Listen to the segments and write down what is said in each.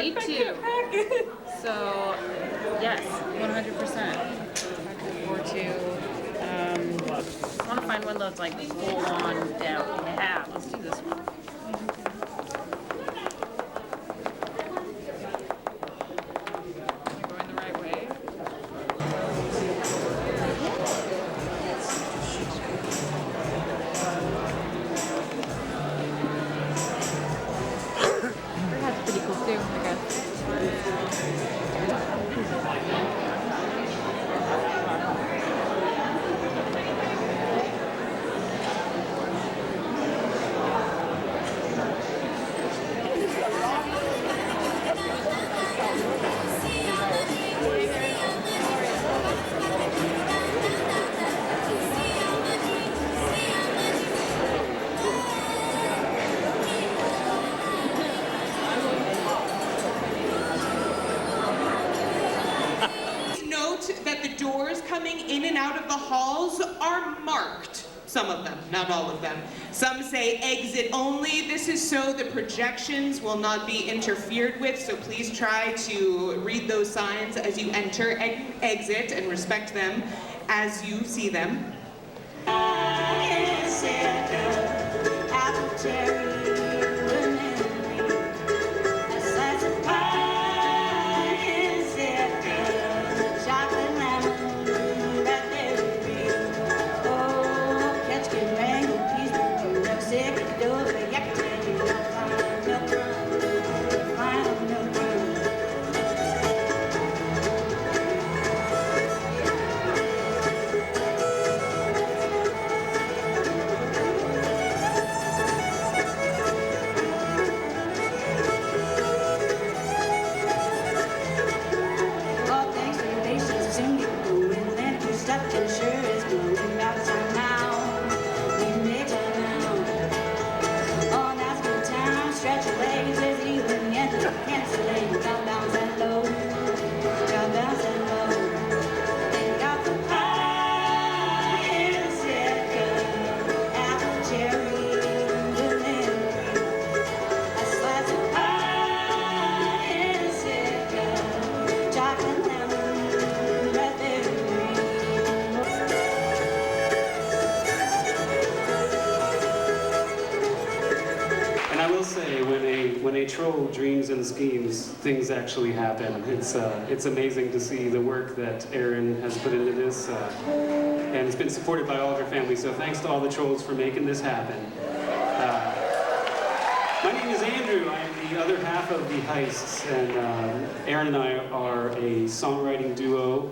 Me too. So, yes, 100%. Looking forward to. I want to find one that's like full on down. Yeah, let's do this one. You're going the right way. That's pretty cool too, I guess. Note that the doors coming in and out of the halls are marked. Some of them, not all of them. Some say exit only. This is so the projections will not be interfered with, so please try to read those signs as you enter and exit and respect them as you see them. And I will say, when a troll dreams and schemes, things actually happen. It's amazing to see the work that Erin has put into this, and it's been supported by all of her family. So thanks to all the trolls for making this happen. My name is Andrew. I am the other half of the Heists, and Erin and I are a songwriting duo.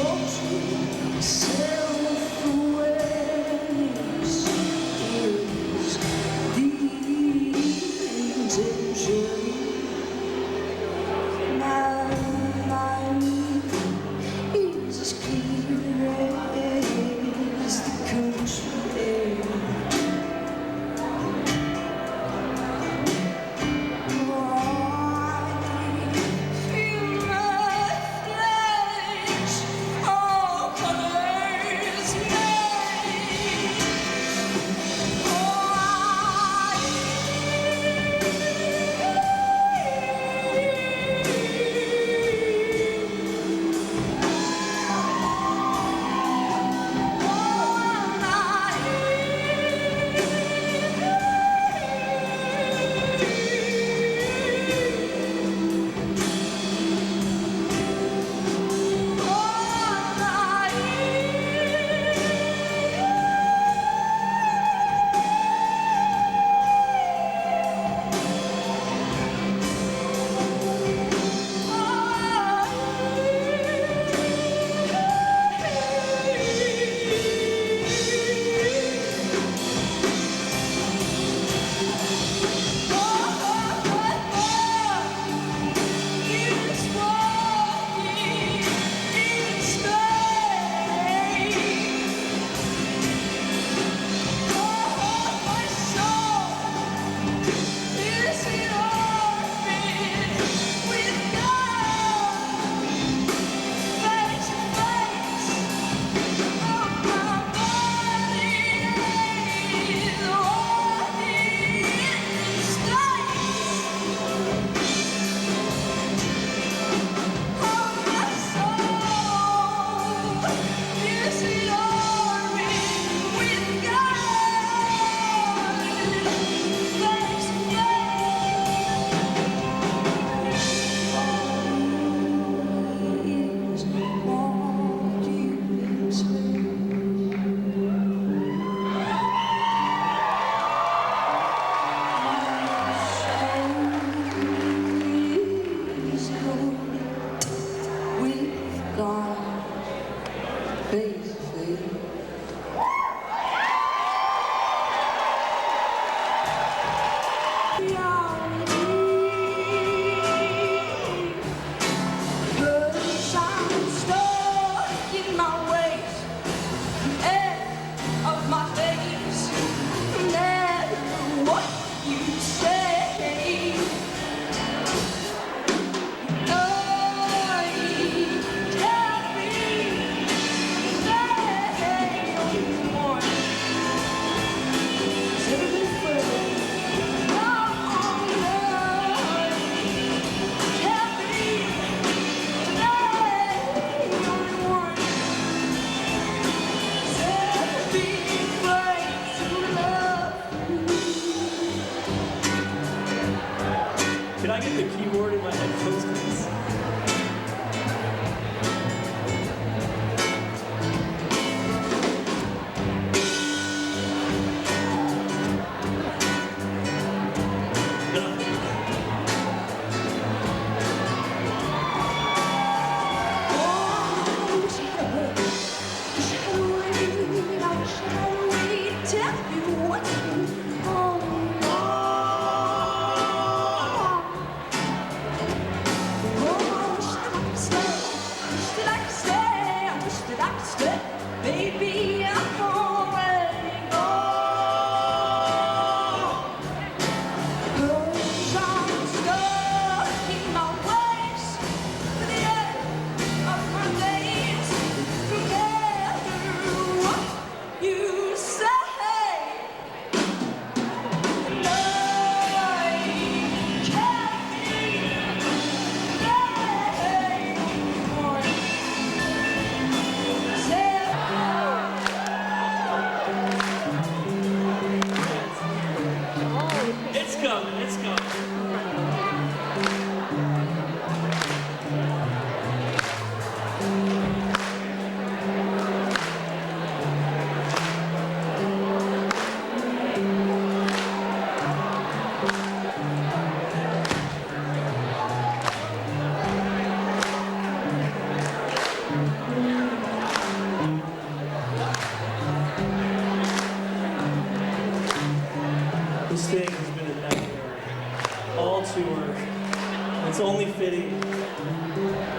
Oh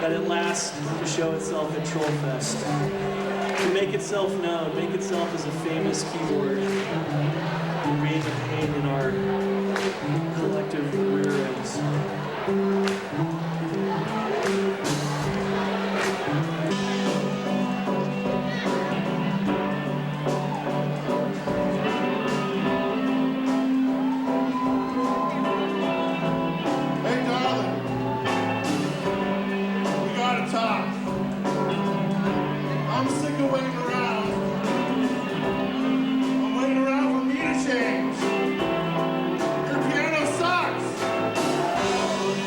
that it lasts to show itself at Trollfest. To make itself known, make itself as a famous keyboard, and create the pain in our collective rear ends. Hey, darling. We gotta talk. I'm sick of waiting around. I'm waiting around for me to change. Your piano sucks.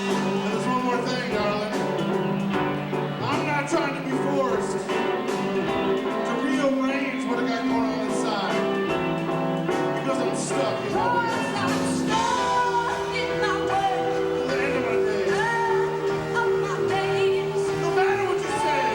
And there's one more thing, darling. I'm not trying to be forced to rearrange what I got going on inside. Because I'm stuck in my way. The end of my days. No matter what you say.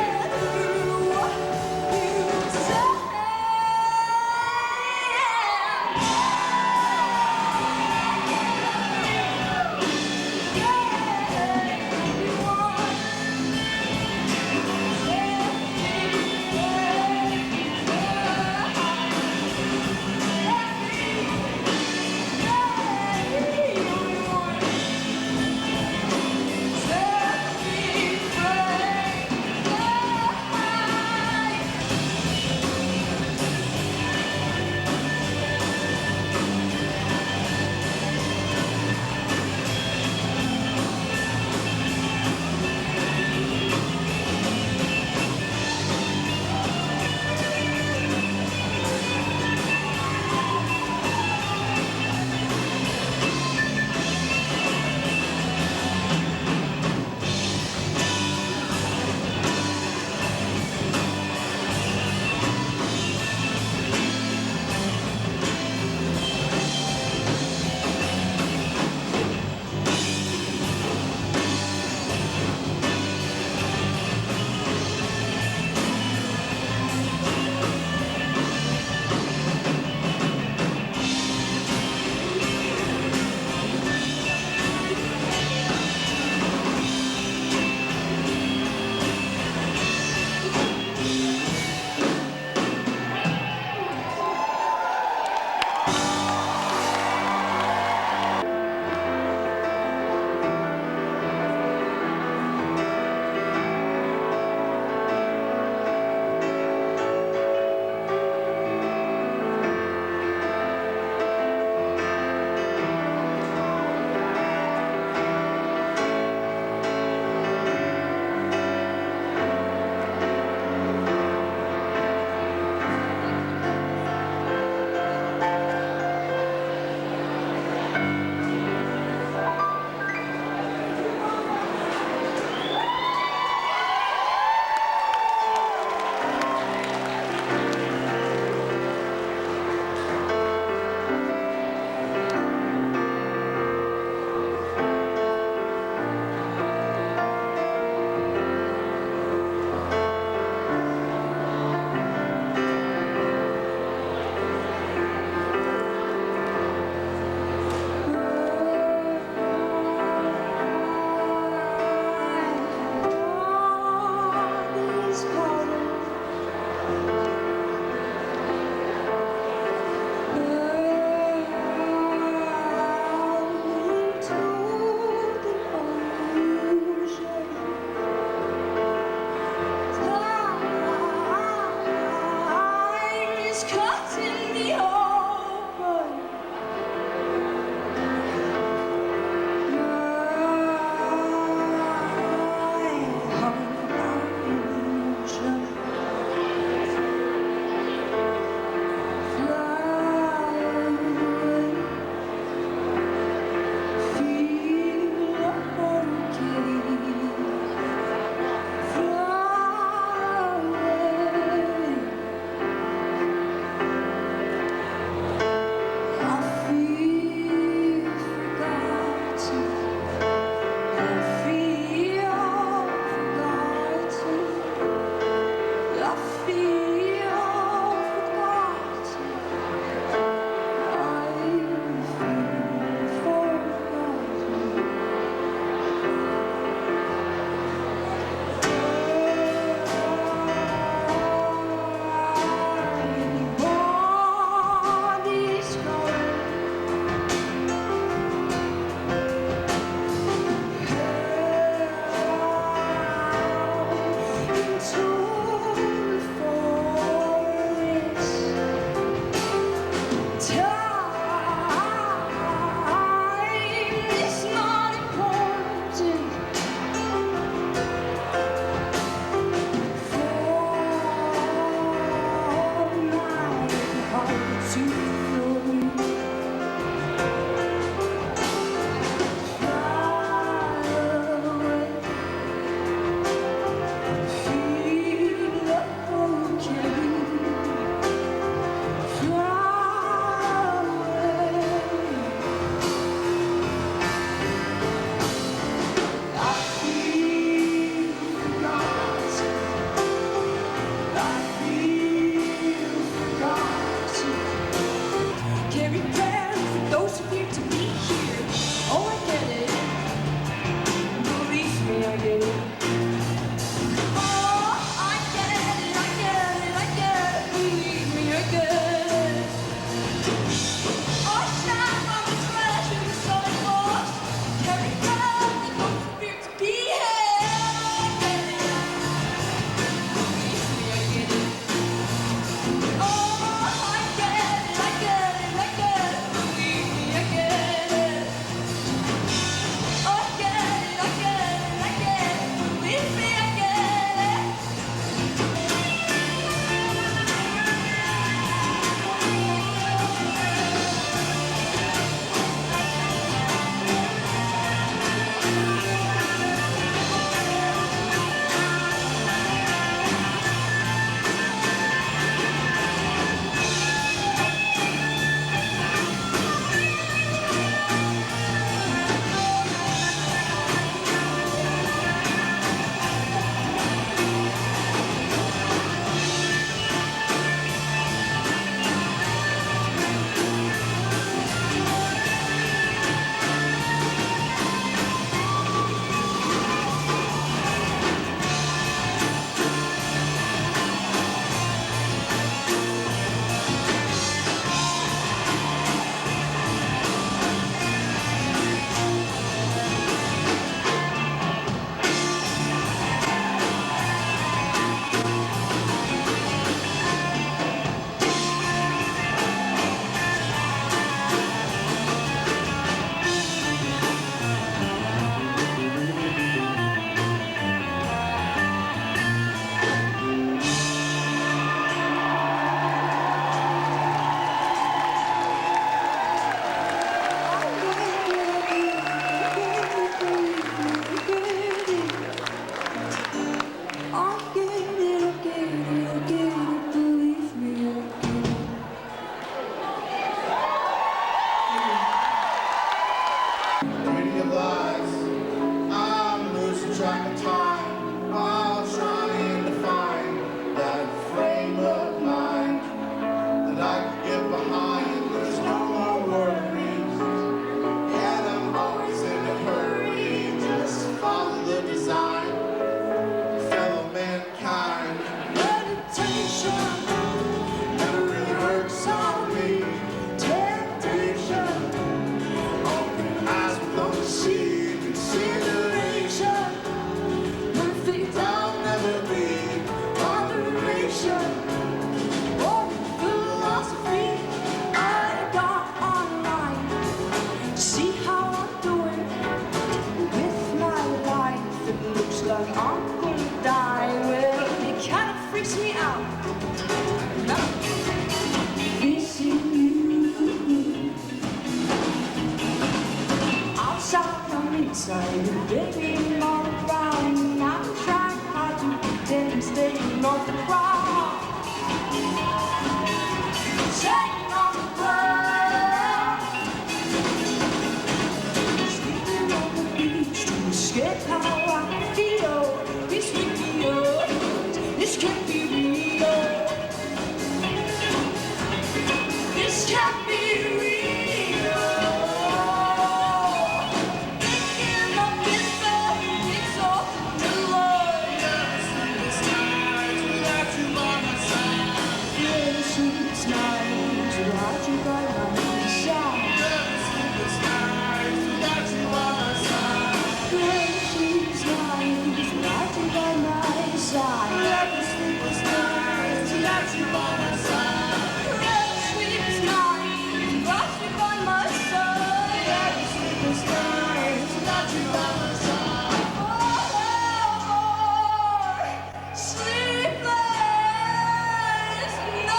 on the ground, shaking on the ground, sleeping on the beach to escape how I feel. This video, this can't be real. This can't be real. Thinking of this bad, it's all the Lord. Sleepless nights without you by my side. Sleepless nights without you by my side. Sleepless nights without you by my side. Sleepless nights without you by my side. Sleepless nights without you by my side. Sleepless nights without you by my side. Sleepless nights without you by my side. Oh, sleepless nights.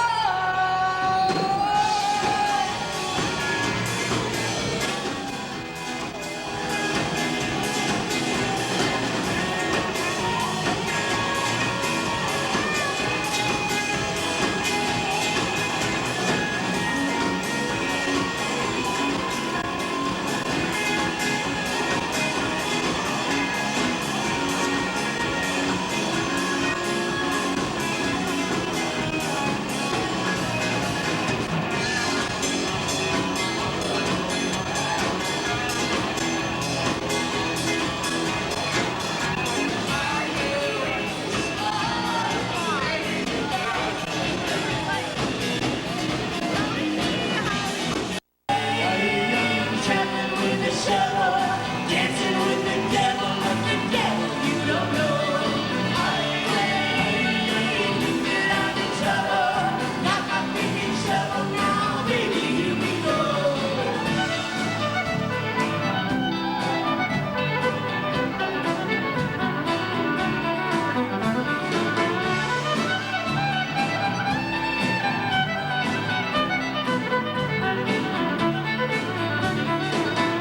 Traveling with the shovel, dancing with the devil, but the devil you don't know. I'm in trouble, got my picking shovel now, baby, here we go.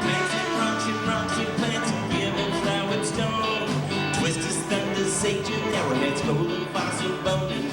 Planting rocks and plants and giving flowered stone. Twisters, thunder, sage and arrowheads, golden fossil bone and